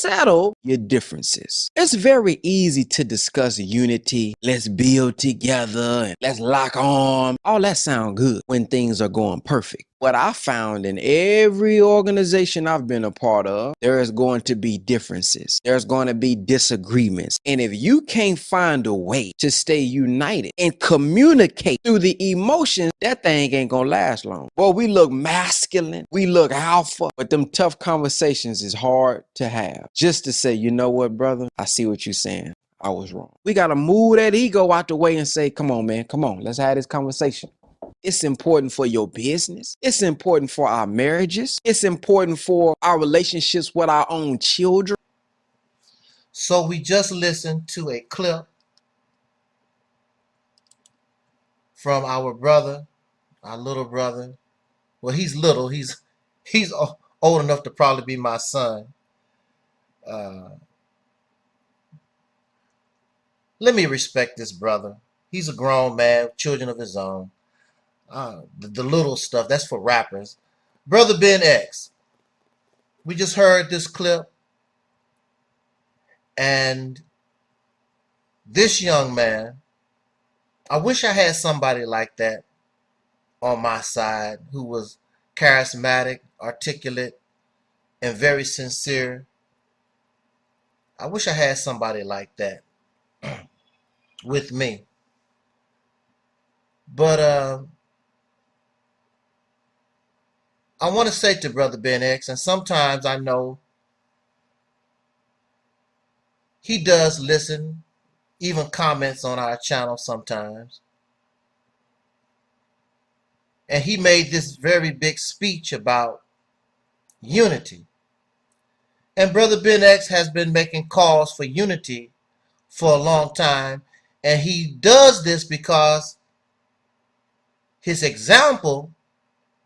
settle your differences. It's very easy to discuss unity, let's build together, and let's lock arms. All that sound good when things are going perfect. What I found in every organization I've been a part of, there is going to be differences. There's going to be disagreements. And if you can't find a way to stay united and communicate through the emotions, that thing ain't going to last long. Well, we look masculine, we look alpha, but them tough conversations is hard to have. Just to say, you know what, brother? I see what you're saying. I was wrong. We got to move that ego out the way and say, come on, man, come on, let's have this conversation. It's important for your business. It's important for our marriages. It's important for our relationships with our own children. So we just listened to a clip from our brother, our little brother. Well, he's little. He's old enough to probably be my son. Let me respect this brother. He's a grown man, children of his own. The little stuff, that's for rappers. Brother Ben X, we just heard this clip, and this young man, I wish I had somebody like that on my side who was charismatic, articulate, and very sincere. I wish I had somebody like that with me. But I want to say to Brother Ben X, and sometimes I know he does listen, even comments on our channel sometimes. And he made this very big speech about unity. And Brother Ben X has been making calls for unity for a long time. And he does this because his example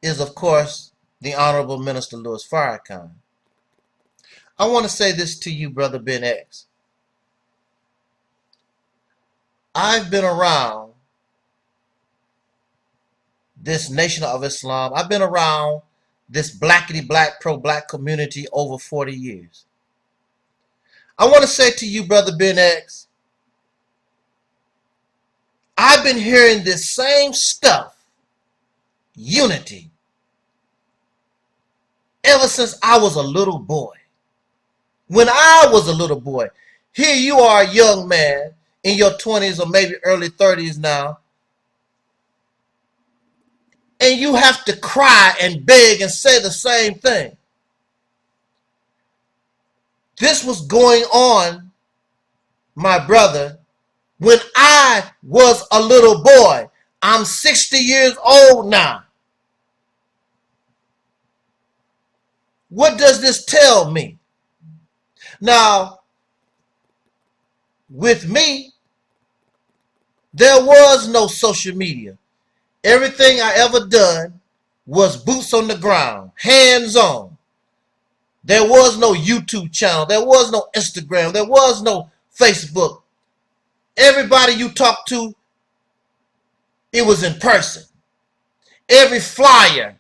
is, of course, the Honorable Minister Louis Farrakhan. I want to say this to you, Brother Ben X. I've been around this Nation of Islam. I've been around this blackity-black, pro-black community over 40 years. I want to say to you, Brother Ben X, I've been hearing this same stuff, unity, ever since I was a little boy. When I was a little boy, here you are, a young man in your 20s or maybe early 30s now, and you have to cry and beg and say the same thing. This was going on, my brother, when I was a little boy. I'm 60 years old now. What does this tell me? Now, with me, there was no social media. Everything I ever done was boots on the ground, hands on. There was no YouTube channel. There was no Instagram. There was no Facebook. Everybody you talk to, it was in person. Every flyer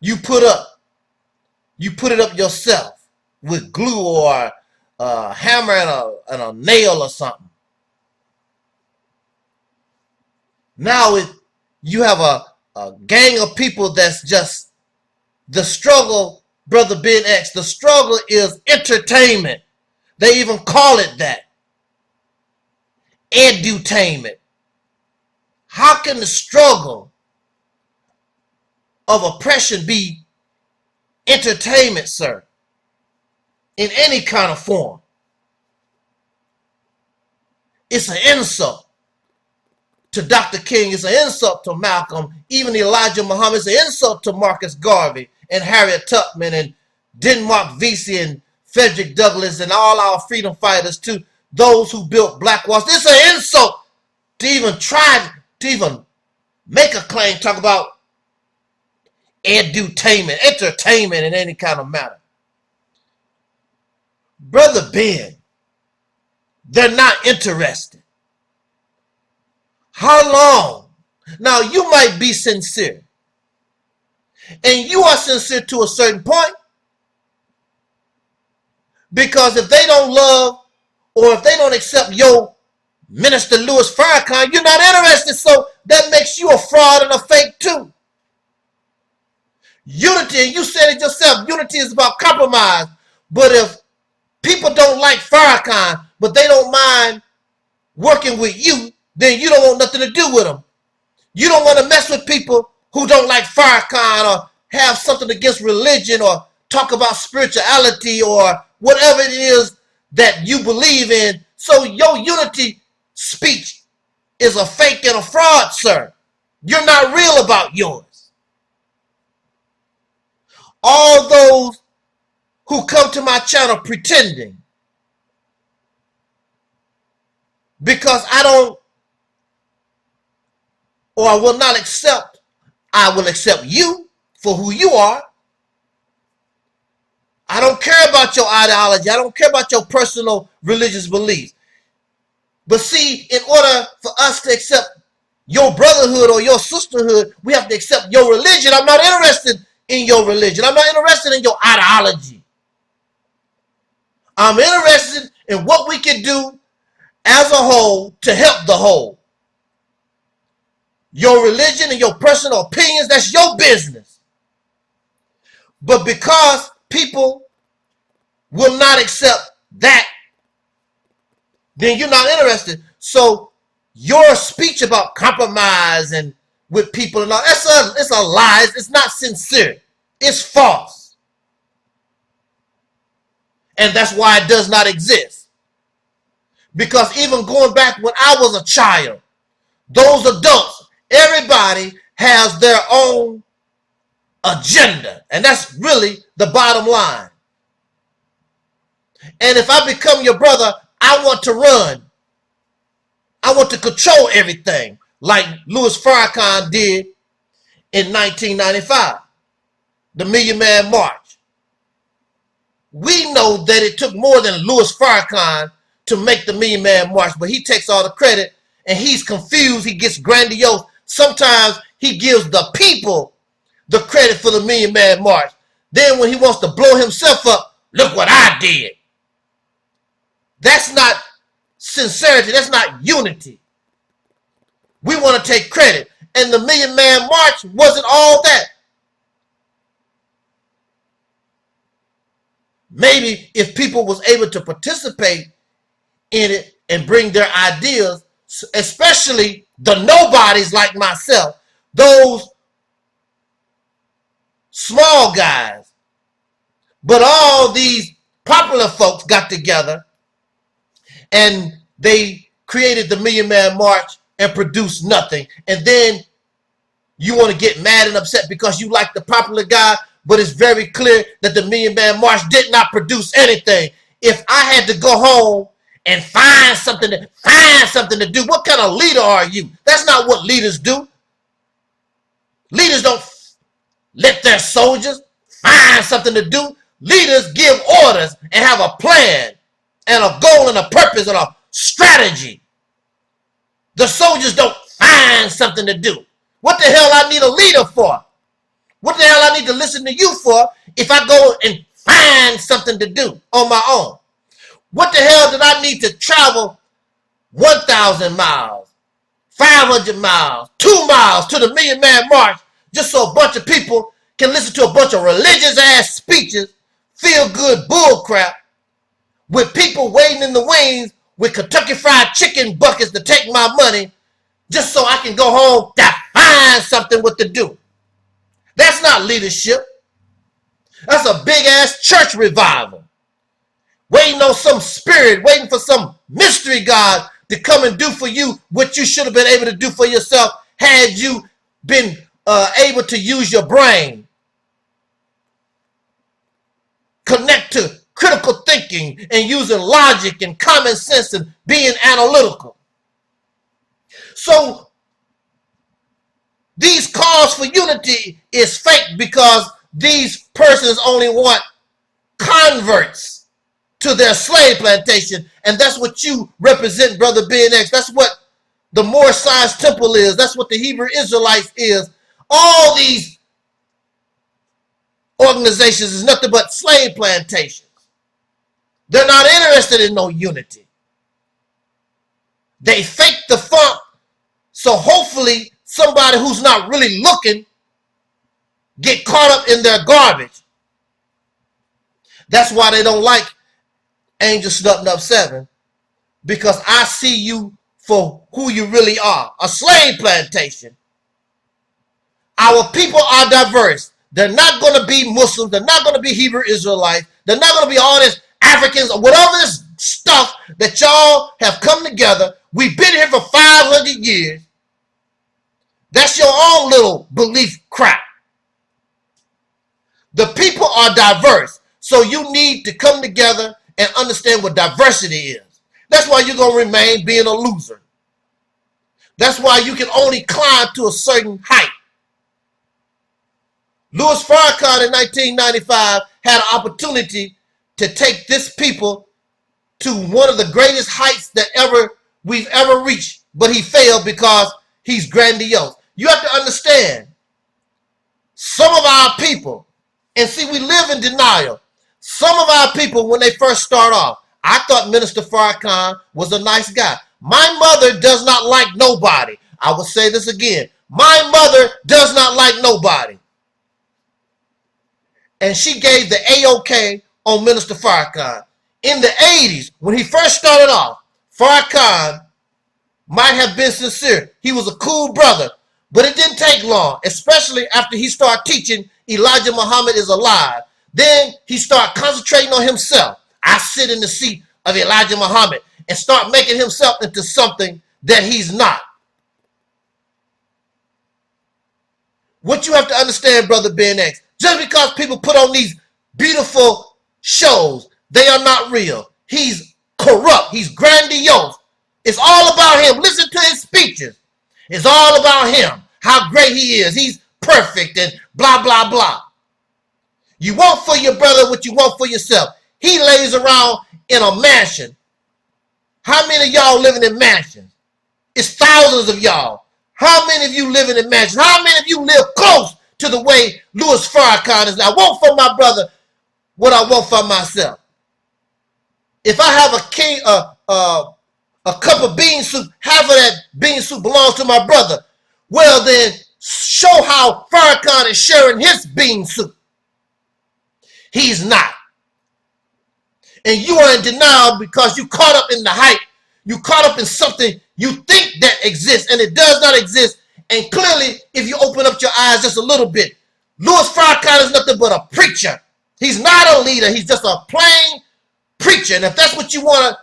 you put up, you put it up yourself with glue or a hammer and a nail or something. Now you have a gang of people that's just the struggle, Brother Ben X. The struggle is entertainment. They even call it that. Edutainment. How can the struggle of oppression be entertainment, sir? In any kind of form. It's an insult to Dr. King. It's an insult to Malcolm, even Elijah Muhammad. It's an insult to Marcus Garvey and Harriet Tubman and Denmark Vesey and Frederick Douglass and all our freedom fighters, to those who built Black Walls. It's an insult to even try to even make a claim, talk about edutainment, entertainment in any kind of matter. Brother Ben, they're not interested. How long? Now, you might be sincere. And you are sincere to a certain point. Because if they don't love or if they don't accept your Minister Louis Farrakhan, you're not interested. So that makes you a fraud and a fake too. Unity, and you said it yourself, unity is about compromise. But if people don't like Farrakhan, but they don't mind working with you, then you don't want nothing to do with them. You don't want to mess with people who don't like Farrakhan or have something against religion or talk about spirituality or whatever it is that you believe in. So your unity speech is a fake and a fraud, sir. You're not real about yours. All those who come to my channel pretending because I don't or I will not accept, I will accept you for who you are. I don't care about your ideology. I don't care about your personal religious beliefs. But see, in order for us to accept your brotherhood or your sisterhood, we have to accept your religion. I'm not interested in your religion. I'm not interested in your ideology. I'm interested in what we can do as a whole to help the whole. Your religion and your personal opinions, that's your business. But because people will not accept that, then you're not interested. So your speech about compromise and with people and all, it's a lie. It's not sincere. It's false. And that's why it does not exist. Because even going back when I was a child, those adults, everybody has their own agenda. And that's really the bottom line. And if I become your brother, I want to run. I want to control everything like Louis Farrakhan did in 1995, the Million Man March. We know that it took more than Louis Farrakhan to make the Million Man March, but he takes all the credit and he's confused. He gets grandiose. Sometimes he gives the people the credit for the Million Man March. Then when he wants to blow himself up, look what I did. That's not sincerity. That's not unity. We want to take credit. And the Million Man March wasn't all that. Maybe if people was able to participate in it and bring their ideas, especially the nobodies like myself, those small guys, but all these popular folks got together and they created the Million Man March and produced nothing. And then you want to get mad and upset because you like the popular guy, but it's very clear that the Million Man March did not produce anything. If I had to go home and find something to do, what kind of leader are you? That's not what leaders do. Leaders don't let their soldiers find something to do. Leaders give orders and have a plan and a goal and a purpose and a strategy. The soldiers don't find something to do. What the hell I need a leader for? What the hell I need to listen to you for if I go and find something to do on my own? What the hell did I need to travel 1,000 miles, 500 miles, 2 miles to the Million Man March just so a bunch of people can listen to a bunch of religious ass speeches, feel good bull crap, with people waiting in the wings with Kentucky Fried Chicken buckets to take my money just so I can go home to find something what to do? That's not leadership. That's a big ass church revival. Waiting on some spirit, waiting for some mystery God to come and do for you what you should have been able to do for yourself had you been able to use your brain. Connect to critical thinking and using logic and common sense and being analytical. So these calls for unity is fake because these persons only want converts to their slave plantation. And that's what you represent, Brother BNX. That's what the Moorish Science Temple is. That's what the Hebrew Israelites is. All these organizations is nothing but slave plantations. They're not interested in no unity. They fake the funk, so hopefully somebody who's not really looking get caught up in their garbage. That's why they don't like Angel Snutting Up 7, because I see you for who you really are, a slave plantation. Our people are diverse. They're not going to be Muslims. They're not going to be Hebrew Israelites. They're not going to be all this Africans or whatever this stuff that y'all have come together. We've been here for 500 years. That's your own little belief crap. The people are diverse, so you need to come together and understand what diversity is. That's why you're going to remain being a loser. That's why you can only climb to a certain height. Louis Farrakhan in 1995 had an opportunity to take this people to one of the greatest heights that we've ever reached, but he failed because he's grandiose. You have to understand, some of our people, and see, we live in denial. Some of our people, when they first start off, I thought Minister Farrakhan was a nice guy. My mother does not like nobody. I will say this again. My mother does not like nobody. And she gave the A-OK on Minister Farrakhan. In the 80s, when he first started off, Farrakhan might have been sincere. He was a cool brother, but it didn't take long, especially after he started teaching Elijah Muhammad is alive. Then he started concentrating on himself. I sit in the seat of Elijah Muhammad, and start making himself into something that he's not. What you have to understand, Brother Ben X, just because people put on these beautiful shows, they are not real. He's corrupt. He's grandiose. It's all about him. Listen to his speeches. It's all about him, how great he is. He's perfect and blah, blah, blah. You want for your brother what you want for yourself. He lays around in a mansion. How many of y'all living in mansions? It's thousands of y'all. How many of you living in mansions? How many of you live close to the way Louis Farrakhan is? I want for my brother what I want for myself. If I have a cup of bean soup, half of that bean soup belongs to my brother. Well then, show how Farrakhan is sharing his bean soup. He's not. And you are in denial because you caught up in the hype. You caught up in something you think that exists, and it does not exist. And clearly, if you open up your eyes just a little bit, Louis Farrakhan is nothing but a preacher. He's not a leader. He's just a plain preacher. And if that's what you want to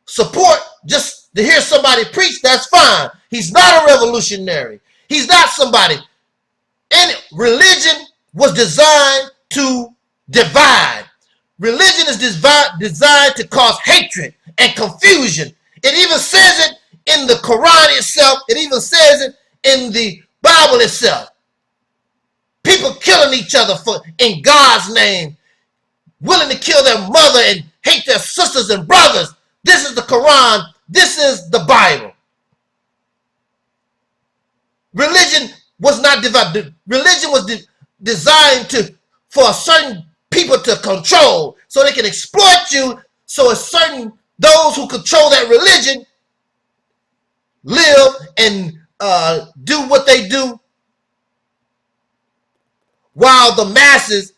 support, just to hear somebody preach, that's fine. He's not a revolutionary. He's not somebody. And religion was designed to divide. Religion is designed to cause hatred and confusion. It even says it in the Quran itself. It even says it in the Bible itself. People killing each other in God's name, willing to kill their mother and hate their sisters and brothers. This is the Quran. This is the Bible. Religion was not divided. Religion was designed for a certain people to control, so they can exploit you, so it's certain those who control that religion live and do what they do, while the masses,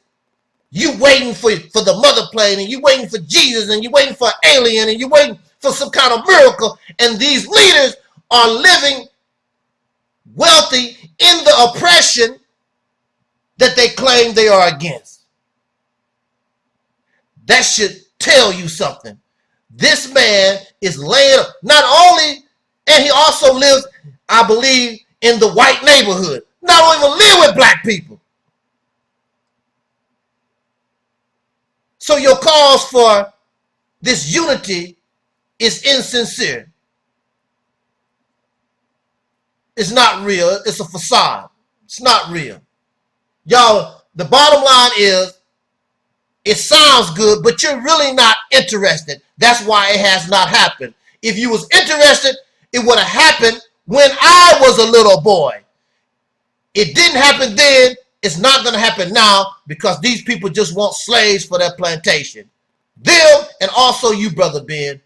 you waiting for the mother plane, and you waiting for Jesus, and you waiting for an alien, and you waiting for some kind of miracle, and these leaders are living wealthy in the oppression that they claim they are against. That should tell you something. This man is laying up, not only, and he also lives, I believe, in the white neighborhood. Not even live with black people. So your cause for this unity is insincere. It's not real. It's a facade. It's not real. Y'all, the bottom line is, it sounds good, but you're really not interested. That's why it has not happened. If you was interested, it would have happened when I was a little boy. It didn't happen then. It's not going to happen now because these people just want slaves for their plantation. Them and also you, Brother Ben,